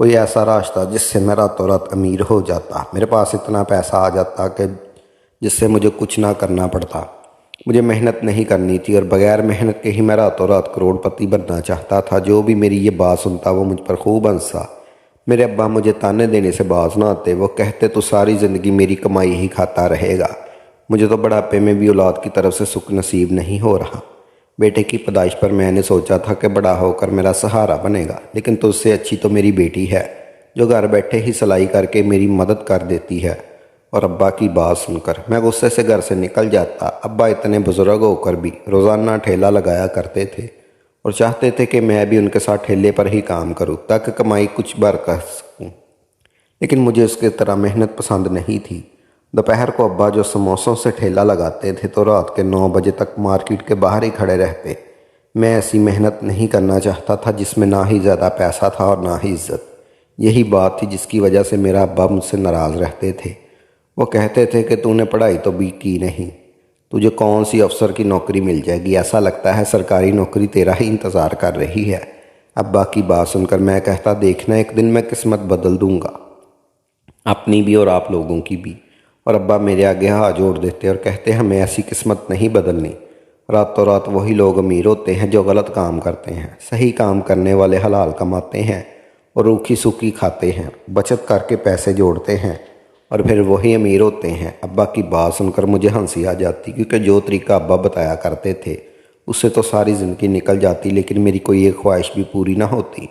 کوئی ایسا راستہ جس سے میں راتوں رات امیر ہو جاتا، میرے پاس اتنا پیسہ آ جاتا کہ جس سے مجھے کچھ نہ کرنا پڑتا، مجھے محنت نہیں کرنی تھی اور بغیر محنت کے ہی میں راتوں رات کروڑ پتی بننا چاہتا تھا۔ جو بھی میری یہ بات سنتا وہ مجھ پر خوب ہنسا۔ میرے ابا مجھے تانے دینے سے باز نہ آتے، وہ کہتے تو ساری زندگی میری کمائی ہی کھاتا رہے گا، مجھے تو بڑھاپے میں بھی اولاد کی طرف سے سکھ نصیب نہیں ہو رہا۔ بیٹے کی پیدائش پر میں نے سوچا تھا کہ بڑا ہو کر میرا سہارا بنے گا، لیکن تجھ سے اچھی تو میری بیٹی ہے جو گھر بیٹھے ہی سلائی کر کے میری مدد کر دیتی ہے۔ اور ابا کی بات سن کر میں غصے سے گھر سے نکل جاتا۔ ابا اتنے بزرگ ہو کر بھی روزانہ ٹھیلا لگایا کرتے تھے اور چاہتے تھے کہ میں بھی ان کے ساتھ ٹھیلے پر ہی کام کروں تاکہ کمائی کچھ بھر کر سکوں، لیکن مجھے اس کی طرح محنت پسند نہیں تھی۔ دوپہر کو ابا جو سموسوں سے ٹھیلا لگاتے تھے تو رات کے 9 بجے تک مارکیٹ کے باہر ہی کھڑے رہتے۔ میں ایسی محنت نہیں کرنا چاہتا تھا جس میں نہ ہی زیادہ پیسہ تھا اور نہ ہی عزت۔ یہی بات تھی جس کی وجہ سے میرا ابا مجھ سے ناراض رہتے تھے۔ وہ کہتے تھے کہ تو نے پڑھائی تو بھی کی نہیں، تجھے کون سی افسر کی نوکری مل جائے گی، ایسا لگتا ہے سرکاری نوکری تیرا ہی انتظار کر رہی ہے۔ ابا کی بات سن کر میں کہتا دیکھنا ایک دن میں قسمت بدل دوں گا، اپنی بھی اور آپ لوگوں کی بھی۔ اور ابا میرے آگے ہاتھ جوڑ دیتے اور کہتے ہمیں ایسی قسمت نہیں بدلنی۔ راتوں رات وہی لوگ امیر ہوتے ہیں جو غلط کام کرتے ہیں، صحیح کام کرنے والے حلال کماتے ہیں اور روکھی سوکھی کھاتے ہیں، بچت کر کے پیسے جوڑتے ہیں اور پھر وہی امیر ہوتے ہیں۔ ابا کی بات سن کر مجھے ہنسی آ جاتی، کیونکہ جو طریقہ ابا بتایا کرتے تھے اس سے تو ساری زندگی نکل جاتی، لیکن میری کوئی ایک خواہش بھی پوری نہ ہوتی۔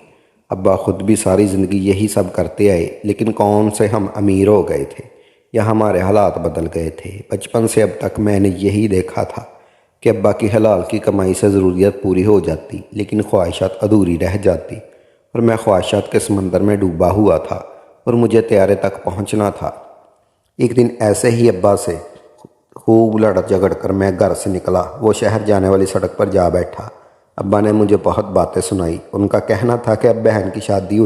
ابا خود بھی ساری زندگی یہی سب کرتے آئے، لیکن کون سے ہم امیر ہو گئے تھے یا ہمارے حالات بدل گئے تھے۔ بچپن سے اب تک میں نے یہی دیکھا تھا کہ ابا کی حلال کی کمائی سے ضروریات پوری ہو جاتی، لیکن خواہشات ادھوری رہ جاتی اور میں خواہشات کے سمندر میں ڈوبا ہوا تھا اور مجھے طیارے تک پہنچنا تھا۔ ایک دن ایسے ہی ابا سے خوب لڑ جھگڑ کر میں گھر سے نکلا، وہ شہر جانے والی سڑک پر جا بیٹھا۔ ابا نے مجھے بہت باتیں سنائی۔ ان کا کہنا تھا کہ اب بہن کی شادی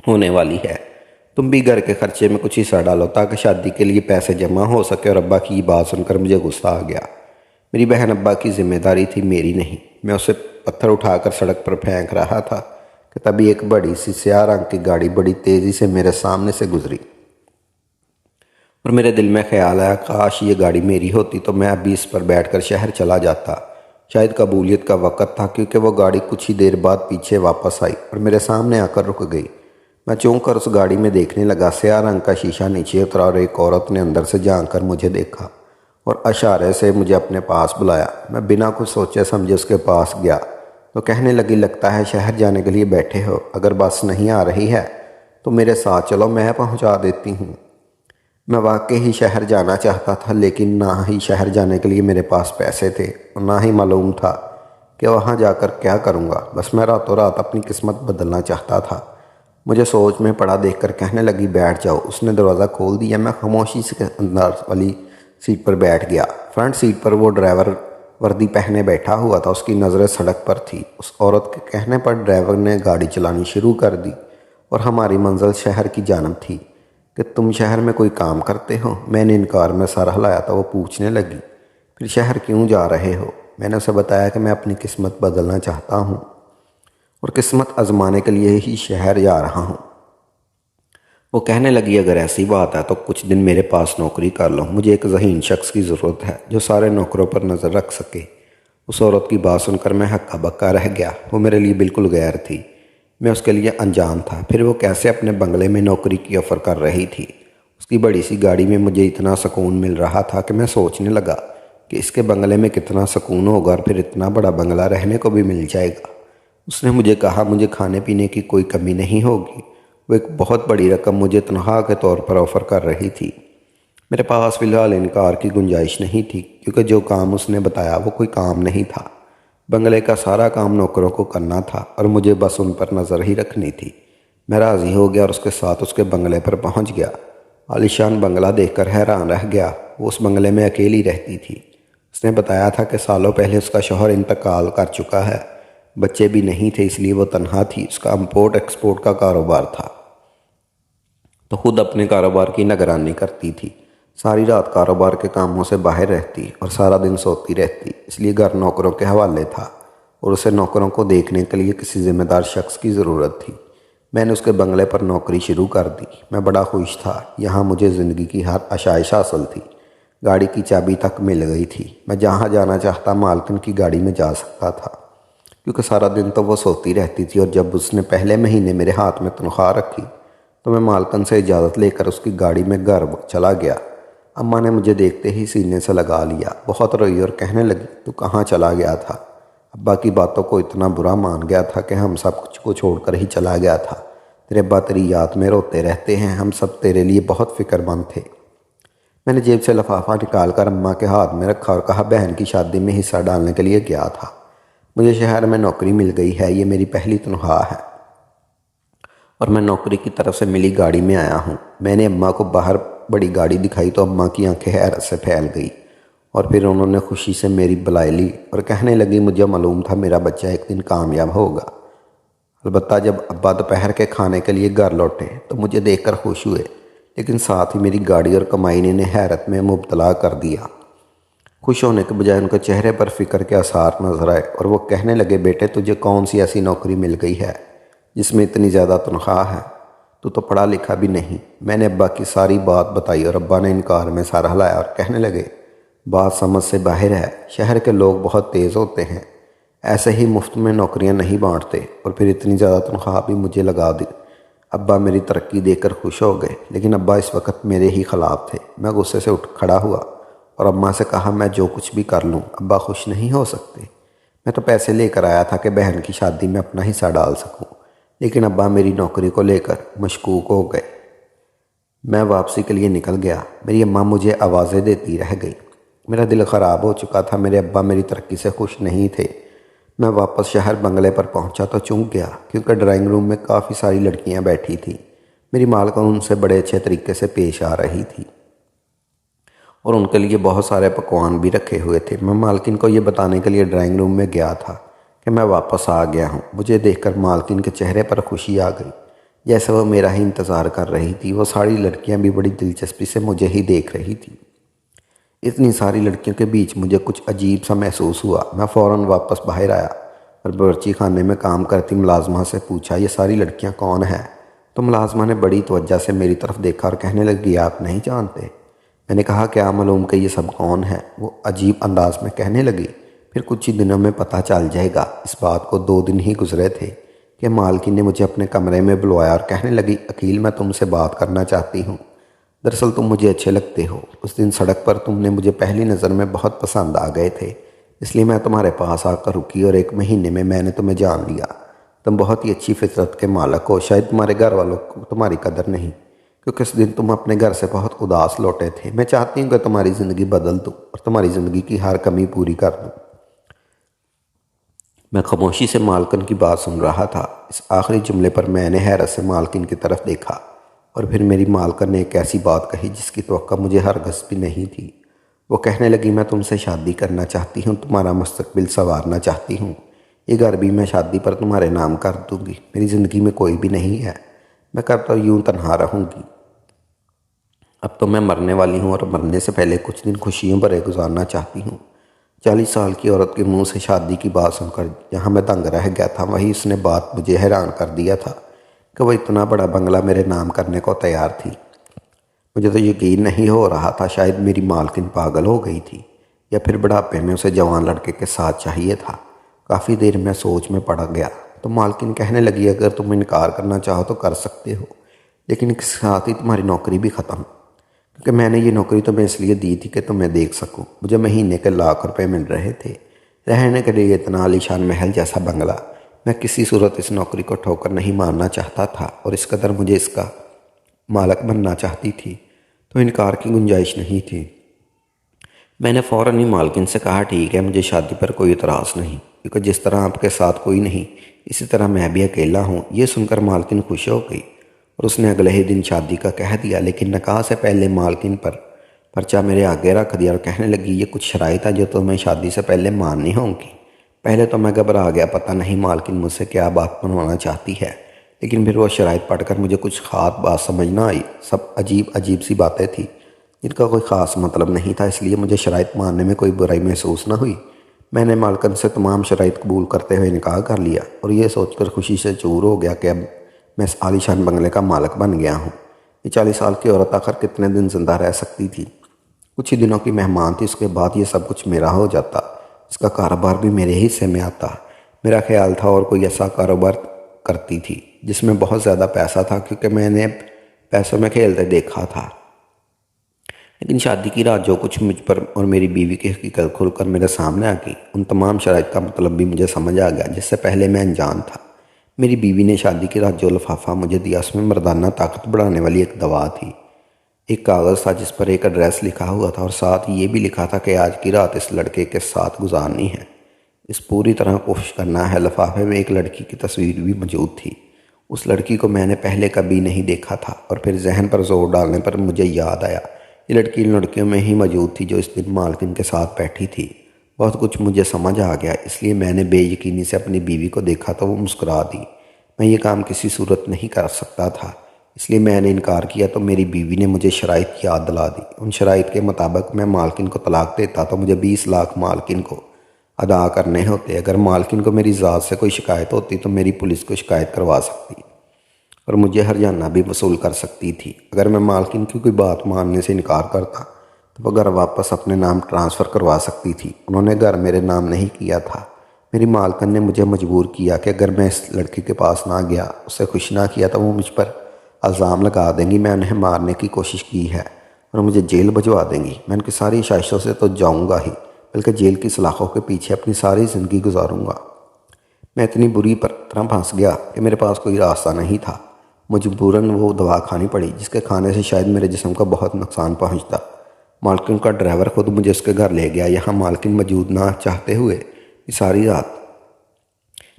ہونے والی ہے، تم بھی گھر کے خرچے میں کچھ حصہ ڈالو تاکہ شادی کے لیے پیسے جمع ہو سکے۔ اور ابا کی یہ بات سن کر مجھے غصہ آ گیا۔ میری بہن ابا کی ذمہ داری تھی، میری نہیں۔ میں اسے پتھر اٹھا کر سڑک پر پھینک رہا تھا کہ تبھی ایک بڑی سی سیاہ رنگ کی گاڑی بڑی تیزی سے میرے سامنے سے گزری اور میرے دل میں خیال آیا کاش یہ گاڑی میری ہوتی تو میں ابھی اس پر بیٹھ کر شہر چلا جاتا۔ شاید قبولیت کا وقت تھا، کیونکہ وہ گاڑی کچھ ہی دیر بعد پیچھے واپس آئی اور میرے سامنے آ کر رک گئی۔ میں چونک کر اس گاڑی میں دیکھنے لگا۔ سیاہ رنگ کا شیشہ نیچے اترا اور ایک عورت نے اندر سے جھانک کر مجھے دیکھا اور اشارے سے مجھے اپنے پاس بلایا۔ میں بنا کچھ سوچے سمجھے اس کے پاس گیا تو کہنے لگی لگتا ہے شہر جانے کے لیے بیٹھے ہو، اگر بس نہیں آ رہی ہے تو میرے ساتھ چلو، میں پہنچا دیتی ہوں۔ میں واقعی ہی شہر جانا چاہتا تھا، لیکن نہ ہی شہر جانے کے لیے میرے پاس پیسے تھے اور نہ ہی معلوم تھا کہ وہاں جا کر کیا کروں گا۔ بس میں راتوں رات اپنی قسمت بدلنا چاہتا تھا۔ مجھے سوچ میں پڑا دیکھ کر کہنے لگی بیٹھ جاؤ۔ اس نے دروازہ کھول دیا۔ میں خاموشی سے اندر والی سیٹ پر بیٹھ گیا۔ فرنٹ سیٹ پر وہ ڈرائیور وردی پہنے بیٹھا ہوا تھا، اس کی نظریں سڑک پر تھی۔ اس عورت کے کہنے پر ڈرائیور نے گاڑی چلانی شروع کر دی اور ہماری منزل شہر کی جانب تھی۔ کہ تم شہر میں کوئی کام کرتے ہو؟ میں نے انکار میں سر ہلایا تو وہ پوچھنے لگی پھر شہر کیوں جا رہے ہو؟ میں نے اسے بتایا کہ میں اپنی قسمت بدلنا چاہتا ہوں اور قسمت آزمانے کے لیے ہی شہر جا رہا ہوں۔ وہ کہنے لگی اگر ایسی بات ہے تو کچھ دن میرے پاس نوکری کر لو، مجھے ایک ذہین شخص کی ضرورت ہے جو سارے نوکروں پر نظر رکھ سکے۔ اس عورت کی بات سن کر میں ہکا بکا رہ گیا۔ وہ میرے لیے بالکل غیر تھی، میں اس کے لیے انجان تھا۔ پھر وہ کیسے اپنے بنگلے میں نوکری کی آفر کر رہی تھی؟ اس کی بڑی سی گاڑی میں مجھے اتنا سکون مل رہا تھا کہ میں سوچنے لگا کہ اس کے بنگلے میں کتنا سکون ہوگا اور پھر اتنا بڑا بنگلہ رہنے کو بھی مل جائے گا۔ اس نے مجھے کہا مجھے کھانے پینے کی کوئی کمی نہیں ہوگی۔ وہ ایک بہت بڑی رقم مجھے تنخواہ کے طور پر آفر کر رہی تھی۔ میرے پاس فی الحال انکار کی گنجائش نہیں تھی، کیونکہ جو کام اس نے بتایا وہ کوئی کام نہیں تھا۔ بنگلے کا سارا کام نوکروں کو کرنا تھا اور مجھے بس ان پر نظر ہی رکھنی تھی۔ میں راضی ہو گیا اور اس کے ساتھ اس کے بنگلے پر پہنچ گیا۔ عالیشان بنگلہ دیکھ کر حیران رہ گیا۔ وہ اس بنگلے میں اکیلی رہتی تھی۔ اس نے بتایا تھا کہ سالوں پہلے اس کا شوہر انتقال کر چکا ہے، بچے بھی نہیں تھے، اس لیے وہ تنہا تھی۔ اس کا امپورٹ ایکسپورٹ کا کاروبار تھا تو خود اپنے کاروبار کی نگرانی کرتی تھی۔ ساری رات کاروبار کے کاموں سے باہر رہتی اور سارا دن سوتی رہتی، اس لیے گھر نوکروں کے حوالے تھا اور اسے نوکروں کو دیکھنے کے لیے کسی ذمہ دار شخص کی ضرورت تھی۔ میں نے اس کے بنگلے پر نوکری شروع کر دی۔ میں بڑا خوش تھا، یہاں مجھے زندگی کی ہر آشائش حاصل تھی۔ گاڑی کی چابی تک مل گئی تھی، میں جہاں جانا چاہتا مالکن کی گاڑی میں جا سکتا تھا، کیونکہ سارا دن تو وہ سوتی رہتی تھی، اور جب اس نے پہلے مہینے میرے ہاتھ میں تنخواہ رکھی تو میں مالکن سے اجازت لے کر اس کی گاڑی میں گھر چلا گیا۔ اماں نے مجھے دیکھتے ہی سینے سے لگا لیا، بہت روئی اور کہنے لگی، تو کہاں چلا گیا تھا؟ ابا کی باتوں کو اتنا برا مان گیا تھا کہ ہم سب کچھ کو چھوڑ کر ہی چلا گیا تھا۔ تیرے ابا تیری یاد میں روتے رہتے ہیں، ہم سب تیرے لیے بہت فکر مند تھے۔ میں نے جیب سے لفافہ نکال کر اماں کے ہاتھ میں رکھا اور کہا، بہن کی شادی میں حصہ ڈالنے کے لیے گیا تھا، مجھے شہر میں نوکری مل گئی ہے، یہ میری پہلی تنخواہ ہے اور میں نوکری کی طرف سے ملی گاڑی میں آیا ہوں۔ میں نے اماں کو باہر بڑی گاڑی دکھائی تو اماں کی آنکھیں حیرت سے پھیل گئی، اور پھر انہوں نے خوشی سے میری بلائی لی اور کہنے لگی، مجھے معلوم تھا میرا بچہ ایک دن کامیاب ہوگا۔ البتہ جب ابا دوپہر کے کھانے کے لیے گھر لوٹے تو مجھے دیکھ کر خوش ہوئے، لیکن ساتھ ہی میری گاڑی اور کمائی نے انہیں حیرت میں مبتلا کر دیا۔ خوش ہونے کے بجائے ان کے چہرے پر فکر کے آثار نظر آئے، اور وہ کہنے لگے، بیٹے تجھے کون سی ایسی نوکری مل گئی ہے جس میں اتنی زیادہ تنخواہ ہے؟ تو پڑھا لکھا بھی نہیں۔ میں نے ابا کی ساری بات بتائی اور ابا نے انکار میں سر ہلایا اور کہنے لگے، بات سمجھ سے باہر ہے، شہر کے لوگ بہت تیز ہوتے ہیں، ایسے ہی مفت میں نوکریاں نہیں بانٹتے، اور پھر اتنی زیادہ تنخواہ بھی مجھے لگا دی۔ ابا میری ترقی دیکھ کر خوش ہو گئے، لیکن ابا اس وقت میرے ہی خلاف تھے۔ میں غصے سے اٹھ کھڑا ہوا اور اماں سے کہا، میں جو کچھ بھی کر لوں ابا خوش نہیں ہو سکتے۔ میں تو پیسے لے کر آیا تھا کہ بہن کی شادی میں اپنا حصہ ڈال سکوں، لیکن ابا میری نوکری کو لے کر مشکوک ہو گئے۔ میں واپسی کے لیے نکل گیا، میری اماں مجھے آوازیں دیتی رہ گئی۔ میرا دل خراب ہو چکا تھا، میرے ابا میری ترقی سے خوش نہیں تھے۔ میں واپس شہر بنگلے پر پہنچا تو چونک گیا، کیونکہ ڈرائنگ روم میں کافی ساری لڑکیاں بیٹھی تھیں۔ میری مالکن ان سے بڑے اچھے طریقے سے پیش آ رہی تھی اور ان کے لیے بہت سارے پکوان بھی رکھے ہوئے تھے۔ میں مالکن کو یہ بتانے کے لیے ڈرائنگ روم میں گیا تھا کہ میں واپس آ گیا ہوں۔ مجھے دیکھ کر مالکن کے چہرے پر خوشی آ گئی، جیسے وہ میرا ہی انتظار کر رہی تھی۔ وہ ساری لڑکیاں بھی بڑی دلچسپی سے مجھے ہی دیکھ رہی تھیں۔ اتنی ساری لڑکیوں کے بیچ مجھے کچھ عجیب سا محسوس ہوا۔ میں فوراً واپس باہر آیا اور باورچی خانے میں کام کرتی ملازمہ سے پوچھا، یہ ساری لڑکیاں کون ہیں؟ تو ملازمہ نے بڑی توجہ سے میری طرف دیکھا اور کہنے لگی، آپ نہیں جانتے؟ میں نے کہا، کیا معلوم کہ یہ سب کون ہے؟ وہ عجیب انداز میں کہنے لگی، پھر کچھ ہی دنوں میں پتہ چل جائے گا۔ اس بات کو 2 دن ہی گزرے تھے کہ مالکن نے مجھے اپنے کمرے میں بلوایا اور کہنے لگی، عقیل میں تم سے بات کرنا چاہتی ہوں، دراصل تم مجھے اچھے لگتے ہو۔ اس دن سڑک پر تم نے مجھے پہلی نظر میں بہت پسند آ گئے تھے، اس لیے میں تمہارے پاس آ کر رکی اور 1 مہینے میں میں نے تمہیں جان لیا۔ تم بہت ہی اچھی فطرت کے مالک ہو، شاید تمہارے گھر والوں کو تمہاری قدر نہیں، کیونکہ اس دن تم اپنے گھر سے بہت اداس لوٹے تھے۔ میں چاہتی ہوں کہ تمہاری زندگی بدل دوں اور تمہاری زندگی کی ہر کمی پوری کر دوں۔ میں خاموشی سے مالکن کی بات سن رہا تھا۔ اس آخری جملے پر میں نے حیرت سے مالکن کی طرف دیکھا، اور پھر میری مالکن نے ایک ایسی بات کہی جس کی توقع مجھے ہرگز بھی نہیں تھی۔ وہ کہنے لگی، میں تم سے شادی کرنا چاہتی ہوں، تمہارا مستقبل سنوارنا چاہتی ہوں۔ یہ گھر بھی میں شادی پر تمہارے نام کر دوں گی۔ میری زندگی میں کوئی بھی نہیں ہے، میں کب تو یوں تنہا رہوں گی۔ اب تو میں مرنے والی ہوں اور مرنے سے پہلے کچھ دن خوشیوں بھرے گزارنا چاہتی ہوں۔ 40 سال کی عورت کے منہ سے شادی کی بات سن کر جہاں میں دنگ رہ گیا تھا، وہیں اس نے بات مجھے حیران کر دیا تھا کہ وہ اتنا بڑا بنگلہ میرے نام کرنے کو تیار تھی۔ مجھے تو یقین نہیں ہو رہا تھا، شاید میری مالکن پاگل ہو گئی تھی یا پھر بڑھاپے میں اسے جوان لڑکے کے ساتھ چاہیے تھا۔ کافی دیر میں سوچ میں پڑ گیا تو مالکن کہنے لگی، اگر تم انکار کرنا چاہو تو کر سکتے ہو، لیکن اس کے ساتھ ہی تمہاری نوکری بھی ختم، کیونکہ میں نے یہ نوکری تمہیں اس لیے دی تھی کہ تمہیں دیکھ سکوں۔ مجھے مہینے کے لاکھ روپے مل رہے تھے، رہنے کے لیے اتنا عالیشان محل جیسا بنگلہ۔ میں کسی صورت اس نوکری کو ٹھوکر نہیں ماننا چاہتا تھا، اور اس قدر مجھے اس کا مالک بننا چاہتی تھی تو انکار کی گنجائش نہیں تھی۔ میں نے فوراً ہی مالکن سے کہا، ٹھیک ہے، مجھے شادی پر کوئی اعتراض نہیں، کیونکہ جس طرح آپ کے ساتھ کوئی نہیں، اسی طرح میں بھی اکیلا ہوں۔ یہ سن کر مالکن خوش ہو گئی اور اس نے اگلے ہی دن شادی کا کہہ دیا، لیکن نکاح سے پہلے مالکن پر پرچہ میرے آگے رکھ دیا اور کہنے لگی، یہ کچھ شرائط ہیں جو تمہیں شادی سے پہلے ماننی ہوں گی۔ پہلے تو میں گھبرا گیا، پتہ نہیں مالکن مجھ سے کیا بات بنوانا چاہتی ہے، لیکن پھر وہ شرائط پڑھ کر مجھے کچھ خاص بات سمجھ نہ آئی۔ سب عجیب سی باتیں تھیں جن کا کوئی خاص مطلب نہیں تھا، اس لیے مجھے شرائط ماننے میں کوئی برائی محسوس نہ ہوئی۔ میں نے مالکن سے تمام شرائط قبول کرتے ہوئے نکاح کر لیا اور یہ سوچ کر خوشی سے چور ہو گیا کہ اب میں اس عالیشان بنگلے کا مالک بن گیا ہوں۔ یہ 40 سال کی عورت آخر کتنے دن زندہ رہ سکتی تھی؟ کچھ ہی دنوں کی مہمان تھی، اس کے بعد یہ سب کچھ میرا ہو جاتا، اس کا کاروبار بھی میرے ہی حصے میں آتا۔ میرا خیال تھا اور کوئی ایسا کاروبار کرتی تھی جس میں بہت زیادہ پیسہ تھا، کیونکہ میں نے پیسوں میں کھیلتے دیکھا تھا۔ لیکن شادی کی رات جو کچھ مجھ پر اور میری بیوی کی حقیقت کھل کر میرے سامنے آ گئی، ان تمام شرائط کا مطلب بھی مجھے سمجھ آ گیا جس سے پہلے میں انجان تھا۔ میری بیوی نے شادی کی رات جو لفافہ مجھے دیا، اس میں مردانہ طاقت بڑھانے والی ایک دوا تھی۔ ایک کاغذ تھا جس پر ایک ایڈریس لکھا ہوا تھا، اور ساتھ یہ بھی لکھا تھا کہ آج کی رات اس لڑکے کے ساتھ گزارنی ہے، اس پوری طرح کوشش کرنا ہے۔ لفافے میں ایک لڑکی کی تصویر بھی موجود تھی۔ اس لڑکی کو میں نے پہلے کبھی نہیں دیکھا تھا، اور پھر ذہن پر زور ڈالنے پر مجھے یاد آیا، یہ لڑکی ان لڑکیوں میں ہی موجود تھی جو اس دن مالکن کے ساتھ بیٹھی تھی۔ بہت کچھ مجھے سمجھ آ گیا، اس لیے میں نے بے یقینی سے اپنی بیوی کو دیکھا تو وہ مسکرا دی۔ میں یہ کام کسی صورت نہیں کر سکتا تھا، اس لیے میں نے انکار کیا تو میری بیوی نے مجھے شرائط یاد دلا دی۔ ان شرائط کے مطابق میں مالکن کو طلاق دیتا تو مجھے 20 لاکھ مالکن کو ادا کرنے ہوتے۔ اگر مالکن کو میری ذات سے کوئی شکایت ہوتی تو میری پولیس کو شکایت کروا سکتی اور مجھے ہرجانہ بھی وصول کر سکتی تھی۔ اگر میں مالکن کی کوئی بات ماننے سے انکار کرتا تو وہ گھر واپس اپنے نام ٹرانسفر کروا سکتی تھی۔ انہوں نے گھر میرے نام نہیں کیا تھا۔ میری مالکن نے مجھے مجبور کیا کہ اگر میں اس لڑکی کے پاس نہ گیا، اسے خوش نہ کیا تو وہ مجھ پر الزام لگا دیں گی، میں انہیں مارنے کی کوشش کی ہے اور مجھے جیل بھجوا دیں گی۔ میں ان کی ساری خواہشوں سے تو جاؤں گا ہی، بلکہ جیل کی سلاخوں کے پیچھے اپنی ساری زندگی گزاروں گا۔ میں اتنی بری طرح پھنس گیا کہ میرے پاس کوئی راستہ نہیں تھا۔ مجبوراً وہ دوا کھانی پڑی، جس کے کھانے سے شاید میرے جسم کو بہت نقصان پہنچتا۔ مالکن کا ڈرائیور خود مجھے اس کے گھر لے گیا۔ یہاں مالکن موجود نہ چاہتے ہوئے یہ ساری رات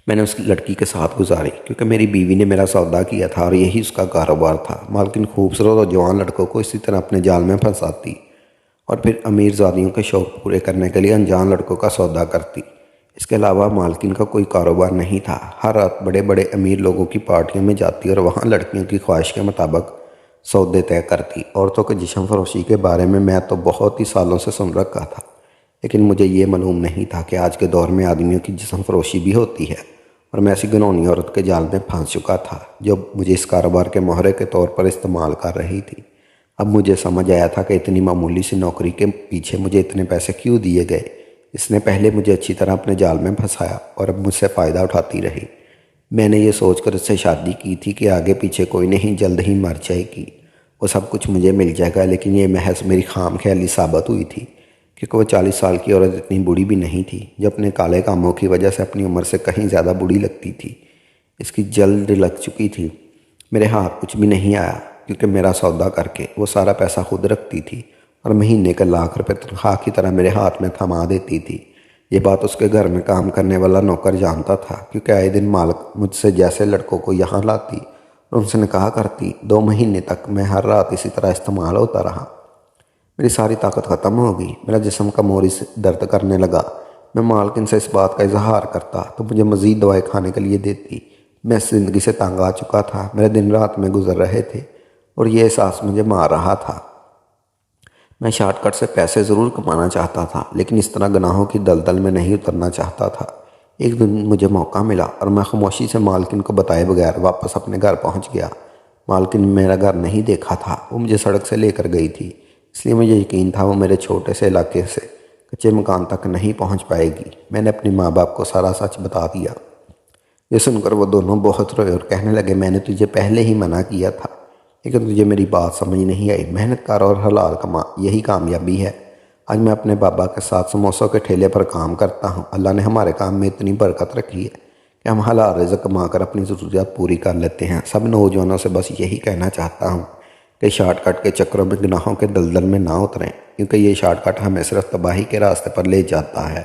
میں نے اس لڑکی کے ساتھ گزاری، کیونکہ میری بیوی نے میرا سودا کیا تھا اور یہی اس کا کاروبار تھا۔ مالکن خوبصورت اور جوان لڑکوں کو اسی طرح اپنے جال میں پھنساتی اور پھر امیر زادیوں کے شوق پورے کرنے کے لیے انجان لڑکوں کا سودا کرتی۔ اس کے علاوہ مالکن کا کوئی کاروبار نہیں تھا۔ ہر رات بڑے بڑے امیر لوگوں کی پارٹیوں میں جاتی اور وہاں لڑکیوں کی خواہش کے مطابق سودے طے کرتی۔ عورتوں کے جسم فروشی کے بارے میں تو بہت ہی سالوں سے سن رکھا تھا، لیکن مجھے یہ معلوم نہیں تھا کہ آج کے دور میں آدمیوں کی جسم فروشی بھی ہوتی ہے، اور میں ایسی گنہونی عورت کے جال میں پھنس چکا تھا جو مجھے اس کاروبار کے مہرے کے طور پر استعمال کر رہی تھی۔ اب مجھے سمجھ آیا تھا کہ اتنی معمولی سی نوکری کے پیچھے مجھے اتنے پیسے کیوں دیے گئے۔ اس نے پہلے مجھے اچھی طرح اپنے جال میں پھنسایا اور اب مجھ سے فائدہ اٹھاتی رہی۔ میں نے یہ سوچ کر اس سے شادی کی تھی کہ آگے پیچھے کوئی نہیں، جلد ہی مر جائے گی، وہ سب کچھ مجھے مل جائے گا، لیکن یہ محض میری خام خیالی ثابت ہوئی تھی، کیونکہ وہ 40 سال کی عورت اتنی بوڑھی بھی نہیں تھی، جو اپنے کالے کاموں کی وجہ سے اپنی عمر سے کہیں زیادہ بوڑھی لگتی تھی۔ اس کی جلد لگ چکی تھی۔ میرے ہاتھ کچھ بھی نہیں آیا، کیونکہ میرا سودا کر کے وہ سارا پیسہ خود رکھتی تھی اور مہینے کے لاکھ روپے تنخواہ کی طرح میرے ہاتھ میں تھما دیتی تھی۔ یہ بات اس کے گھر میں کام کرنے والا نوکر جانتا تھا، کیونکہ آئے دن مالک مجھ سے جیسے لڑکوں کو یہاں لاتی اور ان سے نکاح کرتی۔ 2 مہینے تک میں ہر رات اسی طرح استعمال ہوتا رہا۔ میری ساری طاقت ختم ہو گئی، میرا جسم کمزوری سے درد کرنے لگا۔ میں مالکن سے اس بات کا اظہار کرتا تو مجھے مزید دوائیں کھانے کے لیے دیتی۔ میں اس زندگی سے تنگ آ چکا تھا، میرے دن رات میں گزر رہے تھے اور یہ احساس مجھے مار رہا تھا۔ میں شارٹ کٹ سے پیسے ضرور کمانا چاہتا تھا، لیکن اس طرح گناہوں کی دلدل میں نہیں اترنا چاہتا تھا۔ ایک دن مجھے موقع ملا اور میں خاموشی سے مالکن کو بتائے بغیر واپس اپنے گھر پہنچ گیا۔ مالکن نے میرا گھر نہیں دیکھا تھا، وہ مجھے سڑک سے لے کر گئی تھی، اس لیے مجھے یقین تھا وہ میرے چھوٹے سے علاقے سے کچے مکان تک نہیں پہنچ پائے گی۔ میں نے اپنے ماں باپ کو سارا سچ بتا دیا۔ یہ سن کر وہ دونوں بہت روئے اور کہنے لگے، میں نے تجھے پہلے ہی منع کیا تھا، لیکن تجھے میری بات سمجھ نہیں آئی۔ محنت کار اور حلال کما یہی کامیابی ہے۔ آج میں اپنے بابا کے ساتھ سموسوں کے ٹھیلے پر کام کرتا ہوں۔ اللہ نے ہمارے کام میں اتنی برکت رکھی ہے کہ ہم حلال رزق کما کر اپنی ضروریات پوری کر لیتے ہیں۔ سب نوجوانوں سے بس یہی کہنا چاہتا ہوں کہ شارٹ کٹ کے چکروں میں گناہوں کے دلدل میں نہ اتریں، کیونکہ یہ شارٹ کٹ ہمیں صرف تباہی کے راستے پر لے جاتا ہے۔